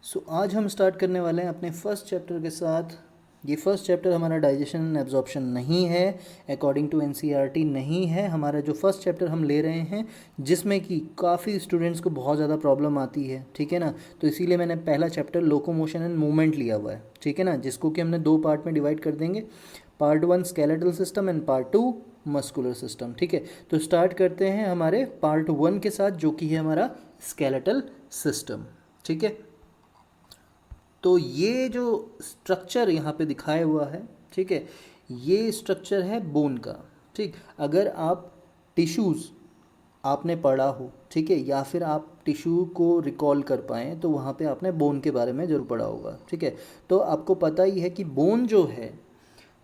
सो आज हम स्टार्ट करने वाले हैं अपने फर्स्ट चैप्टर के साथ। ये फर्स्ट चैप्टर हमारा डाइजेशन एंड एब्जॉर्प्शन नहीं है, अकॉर्डिंग टू एनसीईआरटी नहीं है। हमारा जो फर्स्ट चैप्टर हम ले रहे हैं जिसमें कि काफ़ी स्टूडेंट्स को बहुत ज़्यादा प्रॉब्लम आती है, ठीक है ना। तो इसीलिए मैंने पहला चैप्टर लोकोमोशन एंड मूवमेंट लिया हुआ है, ठीक है ना, जिसको कि हमने दो पार्ट में डिवाइड कर देंगे। Part 1 skeletal system and part 2 muscular system, ठीक है। तो स्टार्ट करते हैं हमारे पार्ट 1 के साथ, जो कि है हमारा स्केलेटल सिस्टम, ठीक है। तो ये जो स्ट्रक्चर यहाँ पे दिखाया हुआ है, ठीक है, ये स्ट्रक्चर है बोन का, ठीक। अगर आप टिश्यूज़ आपने पढ़ा हो, ठीक है, या फिर आप टिश्यू को रिकॉल कर पाएँ तो वहाँ पे आपने बोन के बारे में ज़रूर पढ़ा होगा, ठीक है। तो आपको पता ही है कि बोन जो है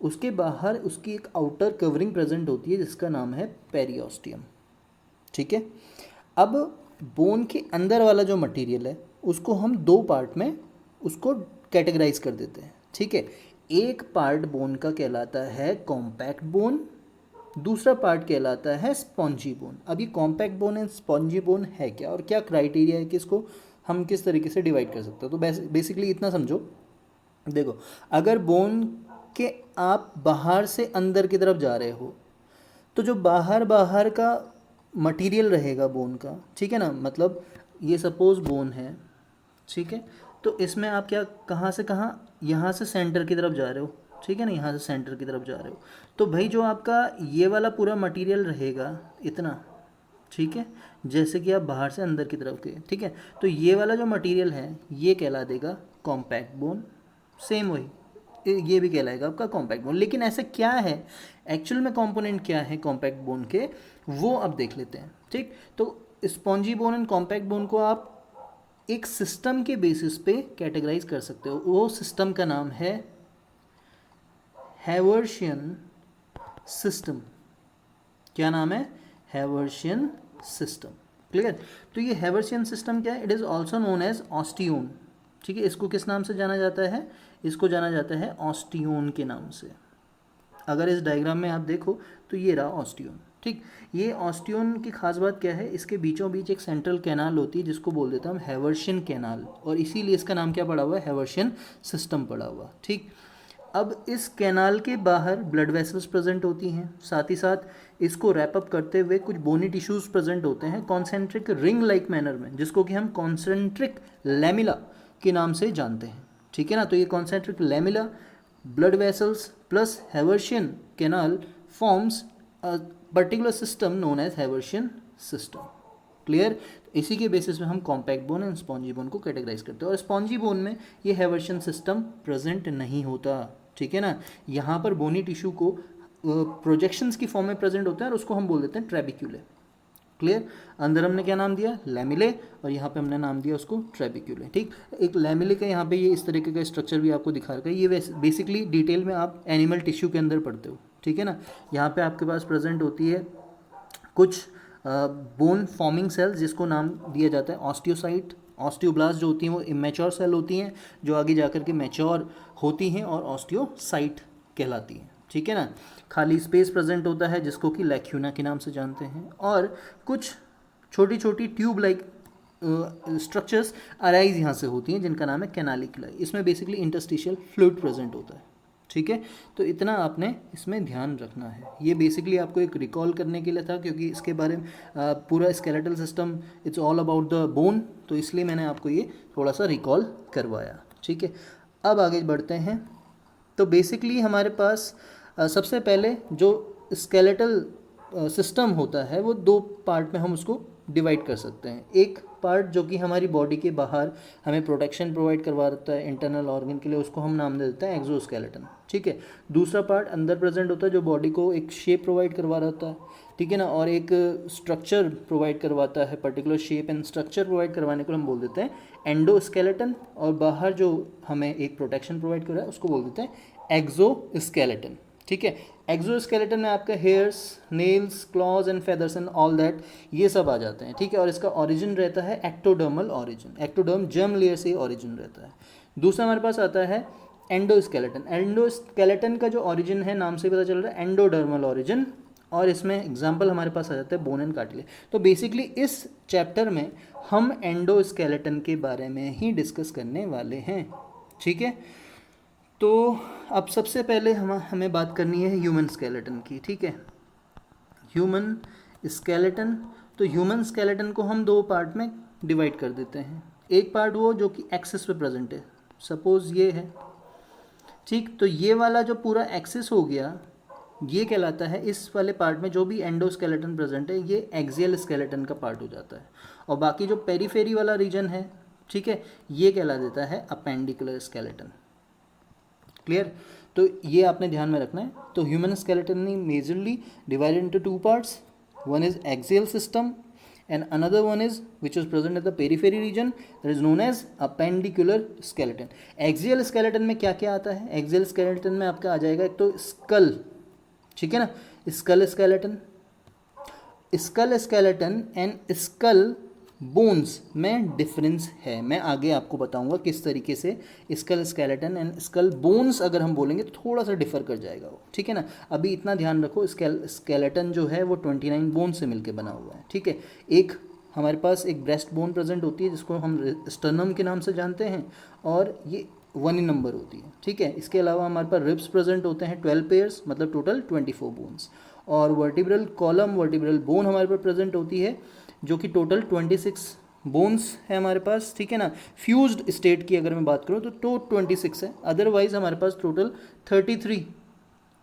उसके बाहर उसकी एक आउटर कवरिंग प्रेजेंट होती है जिसका नाम है पेरियोस्टियम, ठीक है। अब बोन के अंदर वाला जो मटेरियल है उसको हम दो पार्ट में उसको कैटेगराइज कर देते हैं, ठीक है। एक पार्ट बोन का कहलाता है कॉम्पैक्ट बोन, दूसरा पार्ट कहलाता है स्पॉन्जी बोन। अब ये compact bone and spongy bone है क्या, और क्या क्राइटेरिया है कि इसको हम किस तरीके से डिवाइड कर सकते हैं। तो बेसिकली इतना समझो, देखो, अगर बोन के आप बाहर से अंदर की तरफ जा रहे हो तो जो बाहर बाहर का मटेरियल रहेगा बोन का, ठीक है ना, मतलब ये सपोज बोन है, ठीक है। तो इसमें आप क्या, कहाँ से कहाँ, यहाँ से सेंटर की तरफ जा रहे हो, ठीक है ना, यहाँ से सेंटर की तरफ जा रहे हो। तो भाई जो आपका ये वाला पूरा मटेरियल रहेगा इतना, ठीक है, जैसे कि आप बाहर से अंदर की तरफ गए, ठीक है। तो ये वाला जो मटेरियल है ये कहला देगा कॉम्पैक्ट बोन, सेम वही ये भी कहलाएगा आपका कॉम्पैक्ट बोन। लेकिन ऐसा क्या है एक्चुअल में, कंपोनेंट क्या है कॉम्पैक्ट बोन के, वो अब देख लेते हैं, ठीक। तो spongy bone and compact bone को आप एक सिस्टम के बेसिस पे कैटेगराइज कर सकते हो। वो सिस्टम का नाम है हैवर्शियन सिस्टम। क्या नाम है? Haversian system. क्लियर? तो ये हैवर्शियन सिस्टम क्या है? It is also known as osteon, ठीक है। इसको किस नाम से जाना जाता है? इसको जाना जाता है ऑस्टियोन के नाम से। अगर इस डायग्राम में आप देखो तो ये रहा ऑस्टियोन, ठीक। ये ऑस्टियोन की खास बात क्या है, इसके बीचों बीच एक सेंट्रल कैनाल होती है जिसको बोल देता हम हैवर्शियन कैनाल, और इसीलिए इसका नाम क्या पड़ा हुआ है? हैवर्शियन सिस्टम पड़ा हुआ, ठीक। अब इस कैनाल के बाहर ब्लड वेसल्स प्रेजेंट होती हैं, साथ ही साथ इसको रैप अप करते हुए कुछ बोनी टिश्यूज प्रेजेंट होते हैं कॉन्सेंट्रिक रिंग लाइक मैनर में, जिसको कि हम कॉन्सेंट्रिक लैमिला के नाम से जानते हैं, ठीक है ना। तो ये concentric lamella, blood vessels plus Haversian canal forms a particular system known as Haversian system. Clear? इसी के बेसिस पे हम compact bone and spongy bone को कैटेगराइज करते हैं, और स्पॉन्जी बोन में ये हैवर्शियन सिस्टम प्रेजेंट नहीं होता, ठीक है ना। यहाँ पर बोनी टिश्यू को प्रोजेक्शंस की फॉर्म में प्रेजेंट होता है और उसको हम बोल देते हैं ट्रेबिक्यूले। क्लियर? अंदर हमने क्या नाम दिया? लैमिले, और यहाँ पे हमने नाम दिया उसको ट्रेबिक्यूले, ठीक। एक लैमिले का यहाँ पे ये इस तरीके का स्ट्रक्चर भी आपको दिखा रखा है। ये बेसिकली डिटेल में आप एनिमल टिश्यू के अंदर पढ़ते हो, ठीक है ना। यहाँ पे आपके पास प्रेजेंट होती है कुछ बोन फॉर्मिंग सेल्स जिसको नाम दिया जाता है ऑस्टियोसाइट। ऑस्टियोब्लास्ट जो होती हैं वो इमेच्योर सेल होती हैं जो आगे जाकर के मैच्योर होती हैं और ऑस्टियोसाइट कहलाती हैं, ठीक है ना। खाली स्पेस प्रेजेंट होता है जिसको कि लैक्यूना के नाम से जानते हैं, और कुछ छोटी छोटी ट्यूब लाइक स्ट्रक्चर्स अराइज यहाँ से होती हैं जिनका नाम है कैनालिकुलाई। इसमें बेसिकली इंटरस्टिशियल फ्लूइड प्रेजेंट होता है, ठीक है। तो इतना आपने इसमें ध्यान रखना है। ये बेसिकली आपको एक रिकॉल करने के लिए था, क्योंकि इसके बारे में पूरा skeletal system it's all about the bone, तो इसलिए मैंने आपको ये थोड़ा सा रिकॉल करवाया, ठीक है। अब आगे बढ़ते हैं। तो बेसिकली हमारे पास सबसे पहले जो स्केलेटल सिस्टम होता है वो दो पार्ट में हम उसको डिवाइड कर सकते हैं। एक पार्ट जो कि हमारी बॉडी के बाहर हमें प्रोटेक्शन प्रोवाइड करवा देता है इंटरनल ऑर्गन के लिए, उसको हम नाम दे देते हैं एक्सोस्केलेटन, ठीक है। दूसरा पार्ट अंदर प्रेजेंट होता है जो बॉडी को एक शेप प्रोवाइड करवा रहता है, ठीक है ना, और एक स्ट्रक्चर प्रोवाइड करवाता है, particular shape and structure provide करवाने को हम बोल देते हैं एंडोस्केलेटन, और बाहर जो हमें एक प्रोटेक्शन प्रोवाइड कर रहा है उसको बोल देते हैं एक्सोस्केलेटन, ठीक है। एक्सोस्केलेटन में आपका hairs, nails, clause and feathers and all that ये सब आ जाते हैं, ठीक है। और इसका ओरिजिन रहता है ectodermal origin, ectoderm germ layer से ओरिजिन रहता है। दूसरा हमारे पास आता है एंडोस्केलेटन। एंडोस्केलेटन का जो ओरिजिन है नाम से पता चल रहा है एंडोडर्मल ओरिजिन और इसमें एग्जाम्पल हमारे पास आ जाता है बोन एंड कार्टिलेज। तो बेसिकली इस चैप्टर में हम एंडोस्केलेटन के बारे में ही डिस्कस करने वाले हैं, ठीक है। तो अब सबसे पहले हमें बात करनी है ह्यूमन स्केलेटन की, ठीक है। ह्यूमन स्केलेटन, तो ह्यूमन स्केलेटन को हम दो पार्ट में डिवाइड कर देते हैं। एक पार्ट वो जो कि एक्सिस पे प्रेजेंट है, सपोज ये है, ठीक। तो ये वाला जो पूरा एक्सिस हो गया ये कहलाता है, इस वाले पार्ट में जो भी एंडोस्केलेटन प्रेजेंट है ये एक्सियल स्केलेटन का पार्ट हो जाता है। और बाकी जो पेरीफेरी वाला रीजन है, ठीक है, ये कहला देता है अपेंडिकुलर स्केलेटन। क्लियर? तो ये आपने ध्यान में रखना है। तो human skeleton is majorly divided into two parts, one is axial system and another one is which is present at the periphery region, that is known as appendicular skeleton. axial skeleton में क्या क्या आता है? axial skeleton में आपका आ जाएगा एक तो skull, ठीक है ना, skull skeleton, skull skeleton and skull bones में डिफरेंस है। मैं आगे आपको बताऊंगा किस तरीके से skull skeleton and skull bones अगर हम बोलेंगे तो थोड़ा सा डिफर कर जाएगा वो, ठीक है ना। अभी इतना ध्यान रखो, स्केलेटन जो है वो 29 बोन से मिलकर बना हुआ है, ठीक है। एक हमारे पास एक ब्रेस्ट बोन प्रेजेंट होती है जिसको हम स्टर्नम के नाम से जानते हैं, और ये 1 in नंबर होती है, ठीक है। इसके अलावा हमारे पास रिब्स प्रेजेंट होते हैं 12 पेयर्स, मतलब टोटल 24 बोन्स। और वर्टिब्रल कॉलम, वर्टिब्रल बोन हमारे पास प्रेजेंट होती है जो कि टोटल 26 बोन्स है हमारे पास, ठीक है ना। फ्यूज्ड स्टेट की अगर मैं बात करूँ तो 26 है, अदरवाइज हमारे पास टोटल 33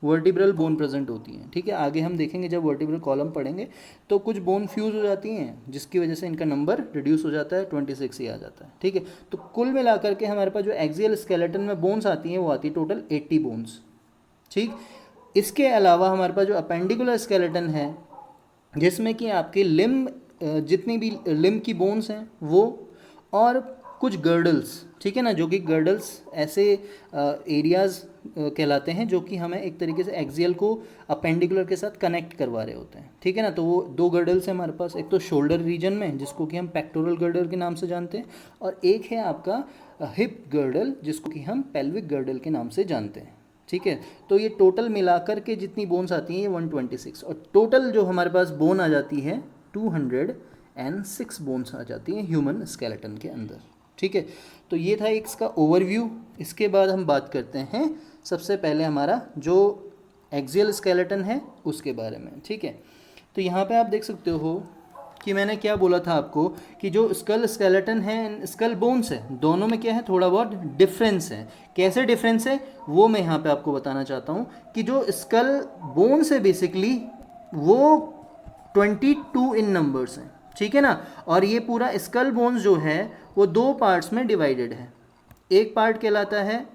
वर्टिब्रल बोन प्रेजेंट होती हैं, ठीक है। आगे हम देखेंगे जब वर्टिब्रल कॉलम पढ़ेंगे तो कुछ बोन फ्यूज हो जाती हैं जिसकी वजह से इनका नंबर रिड्यूस हो जाता है, 26 ही आ जाता है, ठीक है। तो कुल मिलाकर के हमारे पास जो एक्सियल स्केलेटन में बोन्स आती हैं वो आती है टोटल 80 बोन्स, ठीक। इसके अलावा हमारे पास जो अपेंडिकुलर स्केलेटन है जिसमें कि आपके लिम्ब, जितनी भी लिम्ब की बोन्स हैं वो, और कुछ गर्डल्स, ठीक है ना, जो कि गर्डल्स ऐसे एरियाज़ कहलाते हैं जो कि हमें एक तरीके से एक्सियल को अपेंडिकुलर के साथ कनेक्ट करवा रहे होते हैं, ठीक है ना। तो वो दो गर्डल्स हैं हमारे पास, एक तो शोल्डर रीजन में जिसको कि हम पेक्टोरल गर्डल के नाम से जानते हैं, और एक है आपका हिप गर्डल जिसको कि हम पेल्विक गर्डल के नाम से जानते हैं, ठीक है। तो ये टोटल मिलाकर के जितनी बोन्स आती हैं ये 126, और टोटल जो हमारे पास बोन आ जाती है 206 बोन्स आ जाती हैं ह्यूमन स्केलेटन के अंदर, ठीक है। तो ये था एक इसका ओवरव्यू। इसके बाद हम बात करते हैं सबसे पहले हमारा जो एक्सियल स्केलेटन है उसके बारे में, ठीक है। तो यहाँ पे आप देख सकते हो कि मैंने क्या बोला था आपको कि जो स्कल स्केलेटन है, स्कल बोन्स है, दोनों में क्या है, थोड़ा बहुत डिफरेंस है। कैसे डिफरेंस है वो मैं यहाँ पे आपको बताना चाहता हूँ कि जो स्कल बोन्स है बेसिकली वो 22 इन नंबर्स हैं, ठीक है ना। और ये पूरा स्कल बोन्स जो है वो दो पार्ट्स में डिवाइडेड है। एक पार्ट कहलाता है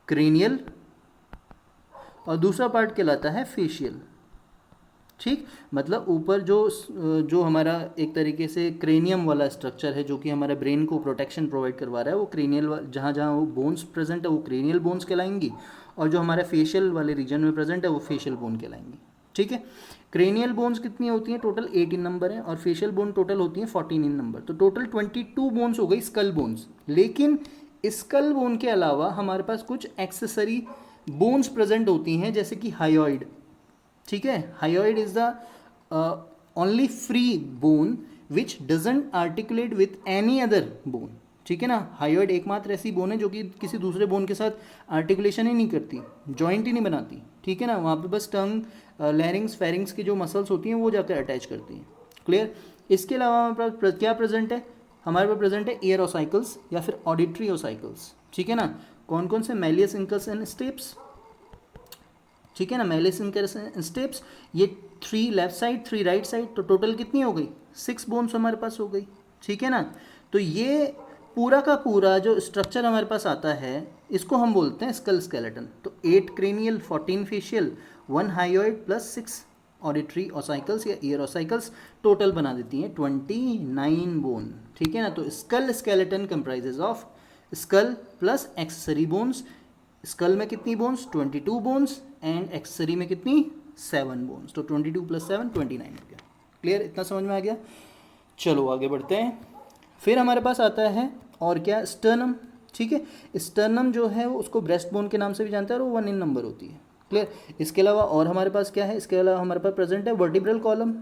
क्रेनियल और दूसरा पार्ट कहलाता है फेशियल, ठीक। मतलब ऊपर जो हमारा एक तरीके से क्रेनियम वाला स्ट्रक्चर है जो कि हमारे ब्रेन को प्रोटेक्शन प्रोवाइड करवा रहा है, वो क्रेनियल, जहाँ जहाँ वो बोन्स प्रेजेंट है वो क्रेनियल बोन्स कहलाएंगी, और जो हमारे फेशियल वाले रीजन में प्रेजेंट है वो फेशियल बोन कहलाएंगी, ठीक है। क्रेनियल बोन्स कितनी होती हैं? टोटल 18 नंबर है, और फेशियल बोन टोटल होती हैं 14 नंबर। तो टोटल 22 बोन्स हो गई स्कल बोन्स। लेकिन स्कल बोन के अलावा हमारे पास कुछ एक्सेसरी बोन्स प्रेजेंट होती हैं जैसे कि हायोइड, ठीक है। Hyoid is the only free bone which doesn't articulate with any other bone, ठीक है ना। हायोइड एकमात्र ऐसी बोन है जो कि किसी दूसरे बोन के साथ आर्टिकुलेशन ही नहीं करती, जॉइंट ही नहीं बनाती, ठीक है ना। वहाँ पे बस टंग, लैरिंग्स, फेरिंग्स की जो मसल्स होती हैं वो जाकर अटैच करती हैं। क्लियर? इसके अलावा हमारे पास क्या प्रेजेंट है? हमारे पास प्रेजेंट है ईयर ओसाइकल्स या फिर ऑडिटरी ओसाइकल्स, ठीक है ना। कौन कौन से? मैलियस इंकस एंड स्टेप्स, ठीक है ना। मैलियस इंकस एंड स्टेप्स, ये 3 लेफ्ट साइड 3 राइट साइड, तो टोटल कितनी हो गई? 6 बोन्स हमारे पास हो गई, ठीक है ना। तो ये पूरा का पूरा जो स्ट्रक्चर हमारे पास आता है इसको हम बोलते हैं स्कल स्केलेटन। तो 8 cranial, 14 facial, 1 hyoid plus 6 auditory ossicles या ईयर ओसाइकल्स टोटल बना देती हैं 29 बोन, ठीक है ना। तो skull skeleton comprises of skull plus accessory bones. Skull में कितनी बोन्स? 22 बोन्स, एंड एक्सेसरी में कितनी? 7 बोन्स। तो 22 प्लस 7 29 हो गया। क्लियर? इतना समझ में आ गया? चलो आगे बढ़ते हैं। फिर हमारे पास आता है और क्या? स्टर्नम, ठीक है। स्टर्नम जो है वो उसको ब्रेस्ट बोन के नाम से भी जानते हैं और वो 1 इन नंबर होती है, क्लियर। इसके अलावा और हमारे पास क्या है, इसके अलावा हमारे पास प्रेजेंट है वर्टिब्रल कॉलम,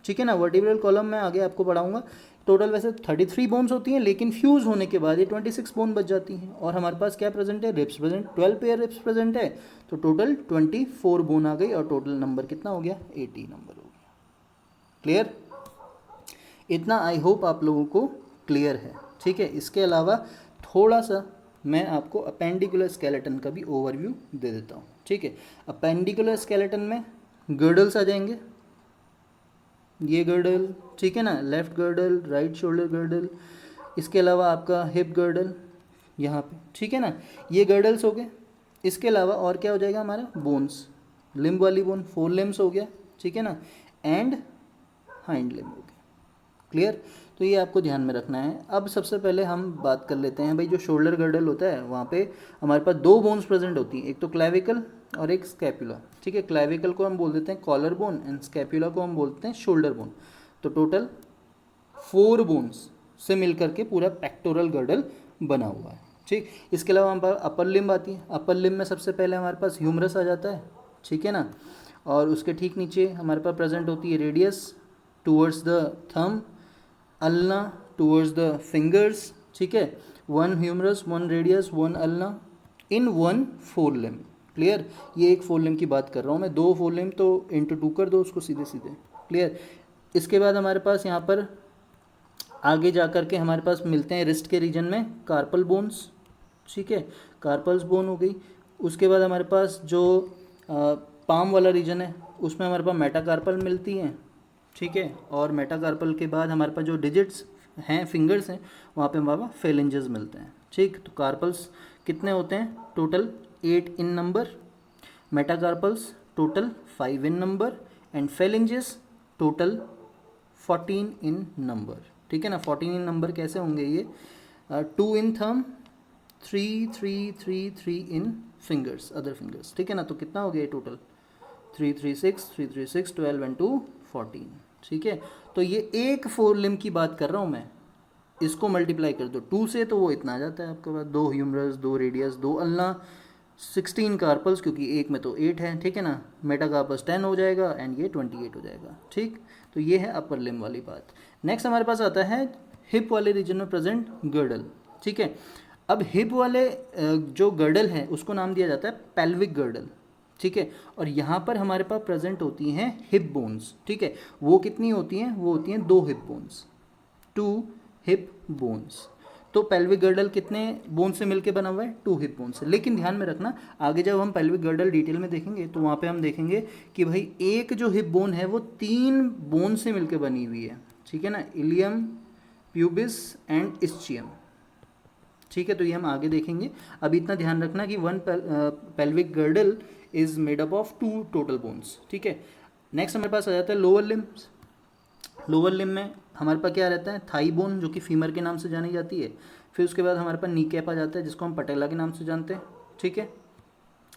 ठीक है ना। वर्टिब्रल कॉलम में आगे आपको पढ़ाऊंगा। टोटल वैसे 33 बोन्स होती हैं, लेकिन फ्यूज़ होने के बाद ये 26 बोन बच जाती हैं। और हमारे पास क्या प्रेजेंट है, ribs present, 12 pair ribs present है, तो टोटल 24 बोन आ गई और टोटल नंबर कितना हो गया, 80 नंबर हो गया। क्लियर, इतना आई होप आप लोगों को क्लियर है, ठीक है। इसके अलावा थोड़ा सा मैं आपको अपेंडिकुलर स्केलेटन का भी ओवरव्यू दे देता हूँ, ठीक है। अपेंडिकुलर स्केलेटन में गर्डल्स आ जाएंगे, ये गर्डल, ठीक है ना, left girdle, right shoulder girdle, इसके अलावा आपका हिप गर्डल यहाँ पे, ठीक है ना, ये गर्डल्स हो गए। इसके अलावा और क्या हो जाएगा हमारा, बोन्स, लिम्ब वाली बोन, 4 लिम्स हो गया, ठीक है ना, एंड हाइंड लिम्ब हो गया। क्लियर, तो ये आपको ध्यान में रखना है। अब सबसे पहले हम बात कर लेते हैं भाई, जो शोल्डर गर्डल होता है वहाँ पे हमारे पास 2 बोन्स प्रेजेंट होती हैं, एक तो क्लेविकल और एक स्कैपुला, ठीक है। क्लेविकल को हम बोल देते हैं कॉलर बोन एंड स्कैपुला को हम बोलते हैं शोल्डर बोन। तो टोटल 4 बोन्स से मिलकर के पूरा पेक्टोरल गर्डल बना हुआ है, ठीक। इसके अलावा हमारे पास अपर लिम्ब आती है। अपर लिम्ब में सबसे पहले हमारे पास ह्यूमरस आ जाता है, ठीक है ना, और उसके ठीक नीचे हमारे पास प्रेजेंट होती है radius towards the thumb, ulna towards the fingers, ठीक है। 1 ह्यूमरस, 1 रेडियस, 1 अल्ना इन 1 4 लिम्ब। क्लियर, ये एक 4 लिम्ब की बात कर रहा हूँ मैं, 2 4 लिम्ब तो इंटू 2 कर दो उसको सीधे सीधे। क्लियर, इसके बाद हमारे पास यहाँ पर आगे जा कर के हमारे पास मिलते हैं रिस्ट के रीजन में कार्पल बोन्स, ठीक है, कार्पल्स बोन हो गई। उसके बाद हमारे पास जो पाम वाला रीजन है उसमें हमारे पास मेटाकार्पल मिलती हैं, ठीक है। और मेटाकार्पल के बाद हमारे पास जो डिजिट्स हैं, फिंगर्स हैं, वहाँ पे हमारे पास फेलेंजेस मिलते हैं, ठीक। तो कार्पल्स कितने होते हैं, total 8 in number, metacarpals total 5 in number and phalanges total 14 in number, ठीक है ना। 14 इन नंबर कैसे होंगे ये, 2 इन थंब, 3 3 3 3 इन फिंगर्स, अदर फिंगर्स, ठीक है ना। तो कितना हो गया ये टोटल, 3 3 6 3 3 6 12 एंड 2 14, ठीक है। तो ये एक 4 लिम्ब की बात कर रहा हूँ मैं, इसको मल्टीप्लाई कर दो 2 से तो वो इतना आ जाता है आपके पास, 2 ह्यूमरस, 2 रेडियस, 2 अल्ना, 16 कार्पल्स, क्योंकि एक में तो 8 है, ठीक है ना। मेटाकार्पस 10 हो जाएगा एंड ये 28 हो जाएगा, ठीक। तो ये है अपर लिम्ब वाली बात। नेक्स्ट हमारे पास आता है हिप वाले रीजन में प्रेजेंट गर्डल, ठीक है। अब हिप वाले जो गर्डल है उसको नाम दिया जाता है पेल्विक गर्डल, ठीक है। और यहाँ पर हमारे पास प्रेजेंट होती हैं हिप बोन्स, ठीक है। वो कितनी होती हैं, वो होती हैं 2 हिप बोन्स, 2 हिप बोन्स। तो पेल्विक गर्डल कितने बोन से मिलके बना हुआ है, 2 हिप बोन से। लेकिन ध्यान में रखना, आगे जब हम पेल्विक गर्डल डिटेल में देखेंगे तो वहाँ पे हम देखेंगे कि भाई एक जो हिप बोन है वो 3 बोन से मिलके बनी हुई है, ठीक है ना, इलियम, प्यूबिस एंड इस्चियम, ठीक है। तो ये हम आगे देखेंगे। अभी इतना ध्यान रखना कि 1 pelvic girdle is made up of 2 total bones, ठीक है। नेक्स्ट हमारे पास आ जाता है लोअर लिम्स। लोअर लिम्ब में हमारे पास क्या रहता है, थाई बोन, जो कि फीमर के नाम से जानी जाती है। फिर उसके बाद हमारे पास नी कैप आ जाता है, जिसको हम पटेला के नाम से जानते हैं, ठीक है।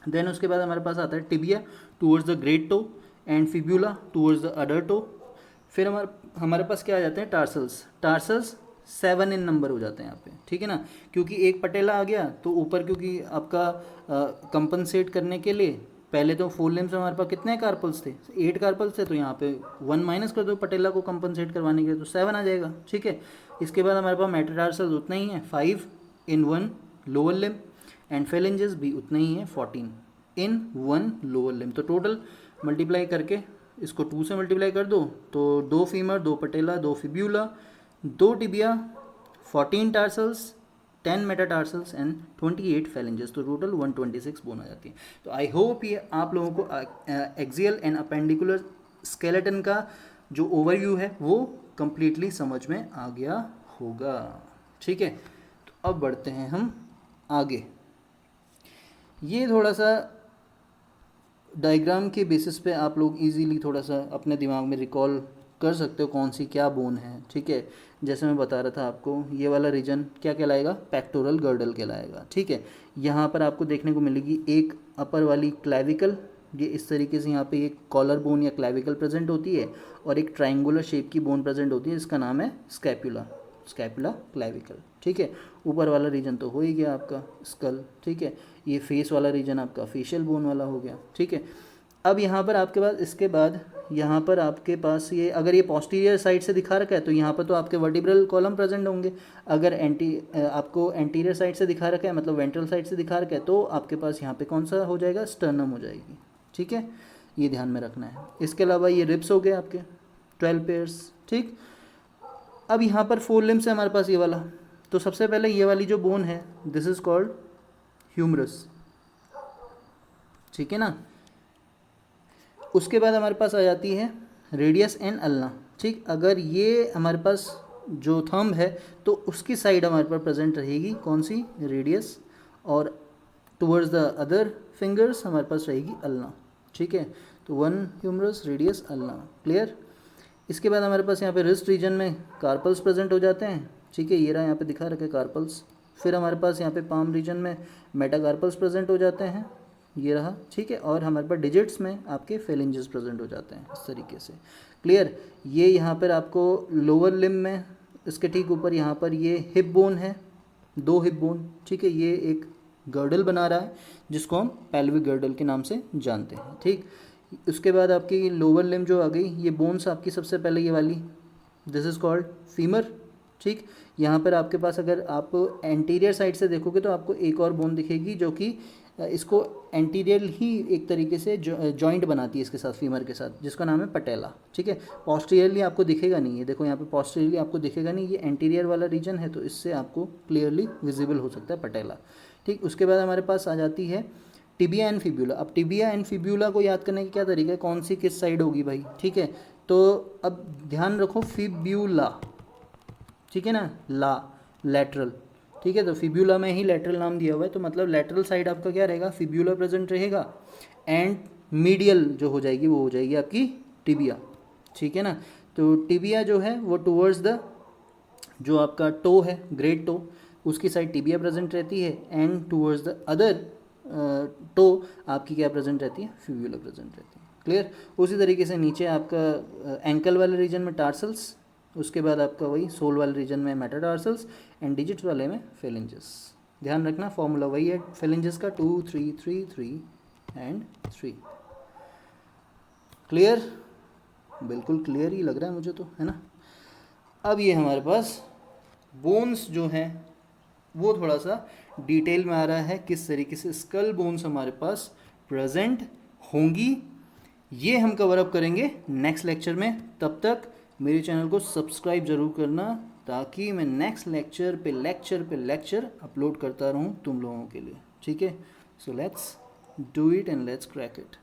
देन उसके बाद हमारे पास आता है tibia towards the great toe and fibula towards the other toe. फिर हमारे पास क्या आ जाते हैं, टार्सल्स। टार्सल्स 7 इन नंबर हो जाते हैं यहाँ पे, ठीक है ना, क्योंकि एक पटेला आ गया तो ऊपर, क्योंकि आपका कंपनसेट करने के लिए पहले तो 4 लिम्स में हमारे पास कितने कार्पल्स थे, 8 कार्पल्स थे, तो यहाँ पे 1 माइनस कर दो पटेला को कंपनसेट करवाने के लिए, तो 7 आ जाएगा, ठीक है। इसके बाद हमारे पास मेटाटार्सल्स उतना ही है, 5 इन 1 लोअर लिम्ब एंड फेलेंजेस भी उतना ही है, 14 इन 1 लोअर लिम्ब। तो टोटल मल्टीप्लाई करके इसको 2 से मल्टीप्लाई कर दो तो 2 femur, 2 patella, 2 fibula, 2 tibia, 14 tarsals, 10 metatarsals and 28 phalanges, तो टोटल 126 बोन आ जाती है। तो आई होप ये आप लोगों को एक्सियल एंड अपेंडिकुलर स्केलेटन का जो ओवरव्यू है वो कंप्लीटली समझ में आ गया होगा, ठीक है। तो अब बढ़ते हैं हम आगे। ये थोड़ा सा डायग्राम के बेसिस पे आप लोग इजीली थोड़ा सा अपने दिमाग में रिकॉल कर सकते हो कौन सी क्या बोन है, ठीक है। जैसे मैं बता रहा था आपको, ये वाला रीजन क्या कहलाएगा, पेक्टोरल गर्डल कहलाएगा, ठीक है। यहाँ पर आपको देखने को मिलेगी एक अपर वाली क्लैविकल, ये इस तरीके से यहाँ पे एक कॉलर बोन या क्लैविकल प्रेजेंट होती है, और एक ट्राइंगुलर शेप की बोन प्रेजेंट होती है, इसका नाम है स्कैपुला, स्कैपुला क्लैविकल, ठीक है। ऊपर वाला रीजन तो हो ही गया आपका स्कल, ठीक है। ये फेस वाला रीजन आपका फेशियल बोन वाला हो गया, ठीक है। अब यहाँ पर आपके पास इसके बाद यहाँ पर आपके पास ये अगर ये पोस्टीरियर साइड से दिखा रखा है तो यहाँ पर तो आपके वर्टिब्रल कॉलम प्रेजेंट होंगे। अगर आपको एंटीरियर साइड से दिखा रखा है मतलब वेंट्रल साइड से दिखा रखा है तो आपके पास यहाँ पे कौन सा हो जाएगा, स्टर्नम हो जाएगी, ठीक है। ये ध्यान में रखना है। इसके अलावा ये रिब्स हो गए आपके 12 पेयर्स, ठीक। अब यहाँ पर 4 लिम्स है हमारे पास ये वाला। तो सबसे पहले ये वाली जो बोन है दिस इज कॉल्ड ह्यूमरस, ठीक है ना। उसके बाद हमारे पास आ जाती है रेडियस एंड अल्ना, ठीक। अगर ये हमारे पास जो थंब है तो उसकी साइड हमारे पास प्रेजेंट रहेगी कौन सी, रेडियस, और टुवर्ड्स द अदर फिंगर्स हमारे पास रहेगी अल्ना, ठीक है। तो 1 ह्यूमरस, रेडियस, अल्ना, क्लियर। इसके बाद हमारे पास यहाँ पे रिस्ट रीजन में कार्पल्स प्रेजेंट हो जाते हैं, ठीक है। ये रहा यहाँ पे दिखा रखे कार्पल्स। फिर हमारे पास यहाँ पे पाम रीजन में मेटाकार्पल्स प्रेजेंट हो जाते हैं, ये रहा, ठीक है। और हमारे पास डिजिट्स में आपके फेलिंजेस प्रेजेंट हो जाते हैं इस तरीके से, क्लियर। ये यहाँ पर आपको लोअर लिम्ब में इसके ठीक ऊपर यहाँ पर ये हिप बोन है, 2 हिप बोन, ठीक है। ये एक गर्डल बना रहा है जिसको हम पेल्विक गर्डल के नाम से जानते हैं, ठीक। उसके बाद आपकी लोअर लिम्ब जो आ गई, ये बोन्स आपकी सबसे पहले ये वाली दिस इज़ कॉल्ड फीमर, ठीक। यहाँ पर आपके पास अगर आप एंटीरियर साइड से देखोगे तो आपको एक और बोन दिखेगी जो कि इसको एंटीरियर ही एक तरीके से जॉइंट बनाती है इसके साथ, फीमर के साथ, जिसका नाम है पटेला, ठीक है। पोस्टीरियरली आपको दिखेगा नहीं है, देखो यहाँ पे पोस्टीरियरली आपको दिखेगा नहीं, ये एंटीरियर वाला रीजन है तो इससे आपको क्लियरली विजिबल हो सकता है पटेला, ठीक। उसके बाद हमारे पास आ जाती है टिबिया एंड फिब्यूला। अब टिबिया एंड फिब्यूला को याद करने का क्या तरीका है, कौन सी किस साइड होगी भाई, ठीक है। तो अब ध्यान रखो फिब्यूला, ठीक है ना, ला लैटरल, ठीक है। तो फिब्यूला में ही लैटरल नाम दिया हुआ है तो मतलब लैटरल साइड आपका क्या रहेगा, फिब्यूला प्रेजेंट रहेगा, एंड मीडियल जो हो जाएगी वो हो जाएगी आपकी टिबिया, ठीक है ना। तो टिबिया जो है वो टुवर्ड्स द जो आपका टो है, ग्रेट टो, उसकी साइड टिबिया प्रेजेंट रहती है, and towards the other toe आपकी क्या प्रेजेंट रहती है, फिब्यूला प्रेजेंट रहती है, क्लियर। उसी तरीके से नीचे आपका एंकल वाले रीजन में टार्सल्स, उसके बाद आपका वही सोल वाले रीजन में मेटाटार्सल्स, एंड डिजिट्स वाले में फेलिंजेस। ध्यान रखना फॉर्मूला वही है फेलिंजेस का 2 3 3 3 एंड 3, क्लियर। बिल्कुल क्लियर ही लग रहा है मुझे तो, है ना। अब ये हमारे पास बोन्स जो हैं वो थोड़ा सा डिटेल में आ रहा है किस तरीके से स्कल बोन्स हमारे पास प्रेजेंट होंगी, ये हम कवर अप करेंगे नेक्स्ट लेक्चर में। तब तक मेरे चैनल को सब्सक्राइब जरूर करना ताकि मैं नेक्स्ट लेक्चर पे लेक्चर अपलोड करता रहूं तुम लोगों के लिए, ठीक है। So let's do it and let's crack it.